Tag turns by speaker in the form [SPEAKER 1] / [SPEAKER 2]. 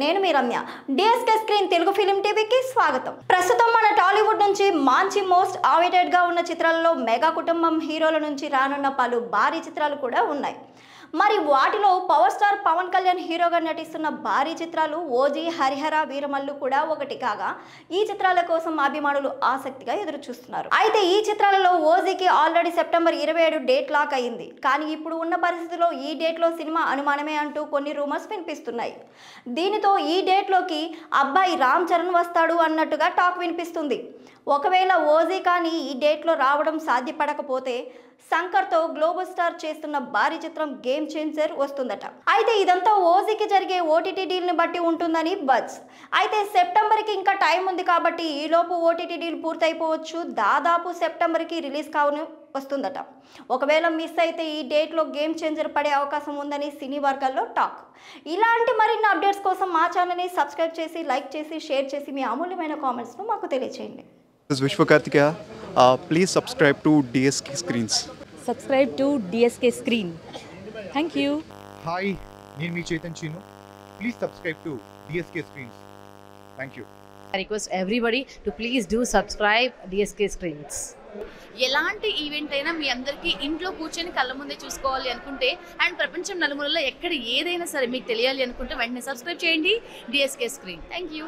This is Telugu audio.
[SPEAKER 1] నేను మీ Ramya. DSK screen Telugu film టీవీకి స్వాగతం. ప్రస్తుతం మన టాలీవుడ్ నుంచి మంచి మోస్ట్ అవైటెడ్ గా ఉన్న చిత్రాలలో మెగా కుటుంబం హీరోల నుంచి రానున్న పలు భారీ చిత్రాలు కూడా ఉన్నాయి. మరి వాటిలో పవర్ స్టార్ పవన్ కళ్యాణ్ హీరోగా నటిస్తున్న భారీ చిత్రాలు ఓజీ, హరిహర వీరమల్లు కూడా ఒకటి కాగా ఈ చిత్రాల కోసం అభిమానులు ఆసక్తిగా ఎదురు చూస్తున్నారు. అయితే ఈ చిత్రాలలో ఓజీకి ఆల్రెడీ సెప్టెంబర్ 27 డేట్ లాక్ అయింది. కానీ ఇప్పుడు ఉన్న పరిస్థితిలో ఈ డేట్లో సినిమా అనుమానమే అంటూ కొన్ని రూమర్స్ వినిపిస్తున్నాయి. దీనితో ఈ డేట్లోకి అబ్బాయి రామ్ చరణ్ వస్తాడు అన్నట్టుగా టాక్ వినిపిస్తుంది. ఒకవేళ ఓజీ కానీ ఈ డేట్లో రావడం సాధ్యపడకపోతే శంకర్తో గ్లోబల్ స్టార్ చేస్తున్న భారీ చిత్రం గేమ్ చేంజర్ వస్తుందట. అయితే ఇదంతా ఓజీకి జరిగే ఓటీటీ డీల్ని బట్టి ఉంటుందని బజ్. అయితే సెప్టెంబర్కి ఇంకా టైం ఉంది కాబట్టి ఈలోపు ఓటీటీ డీల్ పూర్తయిపోవచ్చు. దాదాపు సెప్టెంబర్కి రిలీజ్ కావును వస్తుందట. ఒకవేళ మిస్ అయితే ఈ డేట్లో గేమ్ చేంజర్ పడే అవకాశం ఉందని సినీ వర్గాల్లో టాక్. ఇలాంటి మరిన్ని అప్డేట్స్ కోసం మా ఛానల్ని సబ్స్క్రైబ్ చేసి, లైక్ చేసి, షేర్ చేసి మీ అమూల్యమైన కామెంట్స్ను మాకు తెలియచేయండి.
[SPEAKER 2] This is Vishwakarthikeya. Please subscribe to DSK Screens.
[SPEAKER 3] Subscribe to DSK Screen. Thank you.
[SPEAKER 4] Hi, నేను మీ Chaitan చీను. Please subscribe to DSK Screens. Thank you.
[SPEAKER 5] I request everybody to please do subscribe DSK Screens.
[SPEAKER 6] ఎలాంటి ఈవెంట్ అయినా మీ అందరికీ ఇంట్లో కూర్చొని కళ్ళ ముందే చూసుకోవాలి అనుకుంటే అండ్ ప్రపంచం నలుమూలల్లో ఎక్కడ ఏదైనా సరే మీకు తెలియాలి అనుకుంటే వెంటనే సబ్స్క్రైబ్ చేయండి DSK Screen. Thank you.